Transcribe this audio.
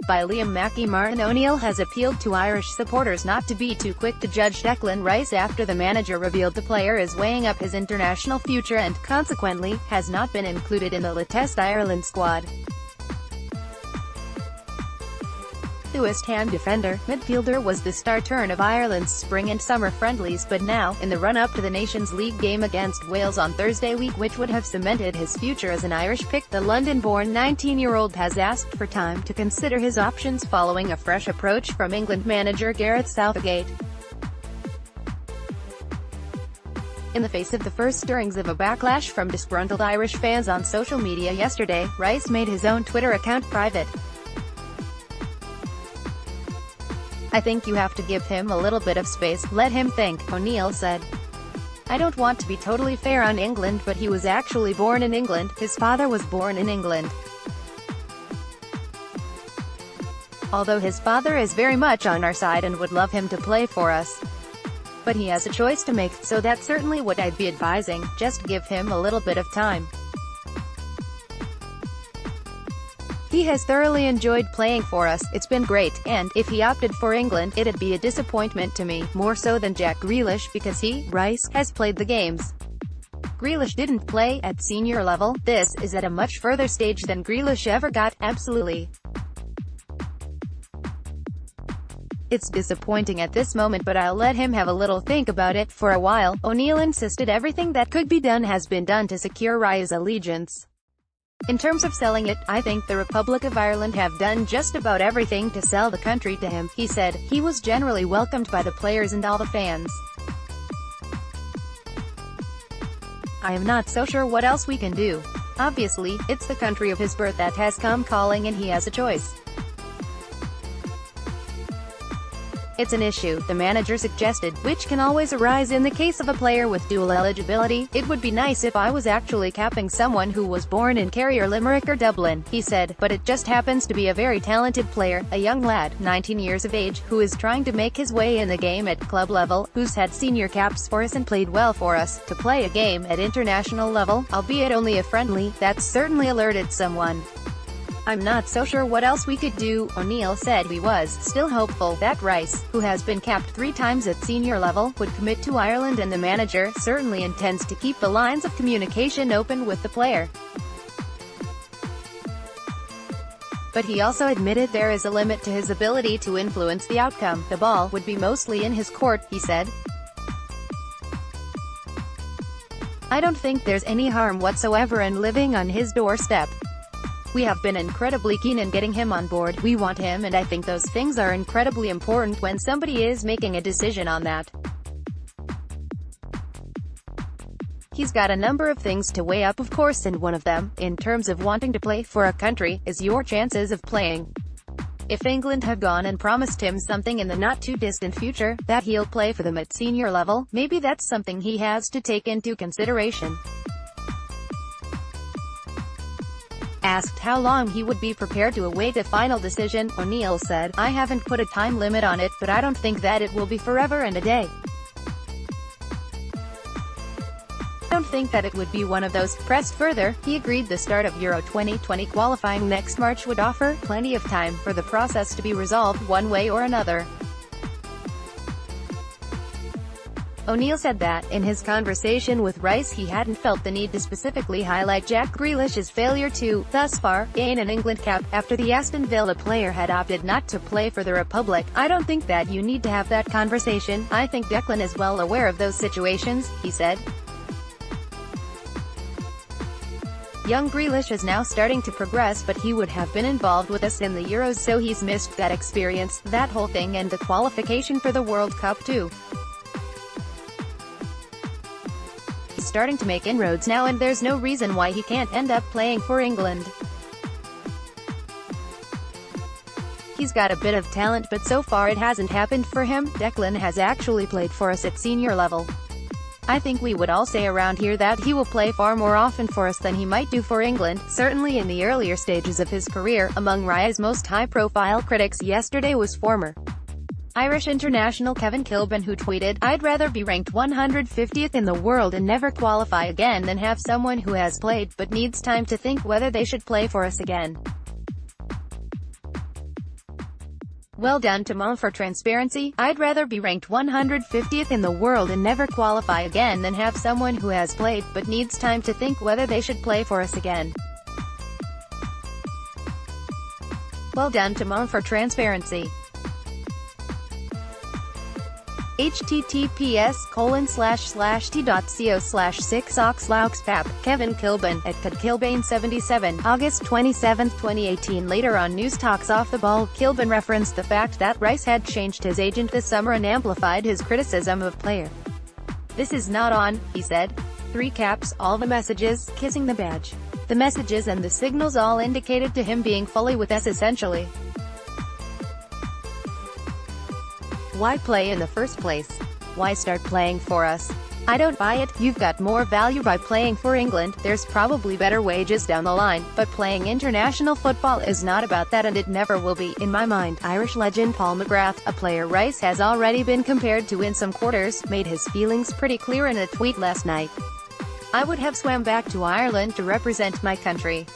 by Liam MackeyMartin O'Neill has appealed to Irish supporters not to be too quick to judge Declan Rice after the manager revealed the player is weighing up his international future and, consequently, has not been included in the latest Ireland squad. The West Ham defender, midfielder was the star turn of Ireland's spring and summer friendlies, but now, in the run-up to the Nations League game against Wales on Thursday week, which would have cemented his future as an Irish pick, the London-born 19-year-old has asked for time to consider his options following a fresh approach from England manager Gareth Southgate. In the face of the first stirrings of a backlash from disgruntled Irish fans on social media yesterday, Rice made his own Twitter account private. "I think you have to give him a little bit of space, let him think," O'Neill said. "I don't want to be totally fair on England, but he was actually born in England, his father was born in England. Although his father is very much on our side and would love him to play for us. But he has a choice to make, so that's certainly what I'd be advising, just give him a little bit of time. He has thoroughly enjoyed playing for us, it's been great, and, if he opted for England, it'd be a disappointment to me, more so than Jack Grealish, because he, Rice, has played the games. Grealish didn't play at senior level, this is at a much further stage than Grealish ever got, absolutely. It's disappointing at this moment, but I'll let him have a little think about it for a while." O'Neill insisted everything that could be done has been done to secure Rice's allegiance. "In terms of selling it, I think the Republic of Ireland have done just about everything to sell the country to him," he said. "He was generally welcomed by the players and all the fans. I am not so sure what else we can do. Obviously, it's the country of his birth that has come calling and he has a choice. It's an issue," the manager suggested, "which can always arise in the case of a player with dual eligibility. It would be nice if I was actually capping someone who was born in Kerry or Limerick or Dublin," he said, "but it just happens to be a very talented player, a young lad, 19 years of age, who is trying to make his way in the game at club level, who's had senior caps for us and played well for us. To play a game at international level, albeit only a friendly, that's certainly alerted someone. I'm not so sure what else we could do." O'Neill said he was still hopeful that Rice, who has been capped 3 times at senior level, would commit to Ireland, and the manager certainly intends to keep the lines of communication open with the player. But he also admitted there is a limit to his ability to influence the outcome. "The ball would be mostly in his court," he said. "I don't think there's any harm whatsoever in living on his doorstep. We have been incredibly keen in getting him on board, we want him, and I think those things are incredibly important when somebody is making a decision on that. He's got a number of things to weigh up, of course, and one of them, in terms of wanting to play for a country, is your chances of playing. If England have gone and promised him something in the not-too-distant future, that he'll play for them at senior level, maybe that's something he has to take into consideration." Asked how long he would be prepared to await a final decision, O'Neill said, "I haven't put a time limit on it, but I don't think that it will be forever and a day. I don't think that it would be one of those." Pressed further, he agreed the start of Euro 2020 qualifying next March would offer plenty of time for the process to be resolved one way or another. O'Neill said that, in his conversation with Rice, he hadn't felt the need to specifically highlight Jack Grealish's failure to, thus far, gain an England cap, after the Aston Villa player had opted not to play for the Republic. "I don't think that you need to have that conversation. I think Declan is well aware of those situations," he said. "Young Grealish is now starting to progress, but he would have been involved with us in the Euros, so he's missed that experience, that whole thing, and the qualification for the World Cup too. He's starting to make inroads now, and there's no reason why he can't end up playing for England. He's got a bit of talent, but so far it hasn't happened for him. Declan has actually played for us at senior level. I think we would all say around here that he will play far more often for us than he might do for England, certainly in the earlier stages of his career." Among Rice's most high-profile critics yesterday was former Irish international Kevin Kilbin, who tweeted, "I'd rather be ranked 150th in the world and never qualify again than have someone who has played, but needs time to think whether they should play for us again." Well done to Mom for transparency. I'd rather be ranked 150th in the world and never qualify again than have someone who has played, but needs time to think whether they should play for us again. Well done to Mom for transparency. https://t.co/6oxlauxpap, Kevin Kilbane, at Kilbane77, August 27, 2018. Later on News Talks Off the Ball, Kilbane referenced the fact that Rice had changed his agent this summer and amplified his criticism of player. "This is not on," he said. 3 caps, all the messages, kissing the badge. The messages and the signals all indicated to him being fully with us essentially. Why play in the first place? Why start playing for us? I don't buy it. You've got more value by playing for England, there's probably better wages down the line, but playing international football is not about that and it never will be, in my mind. Irish legend Paul McGrath, a player Rice has already been compared to in some quarters, made his feelings pretty clear in a tweet last night. "I would have swam back to Ireland to represent my country.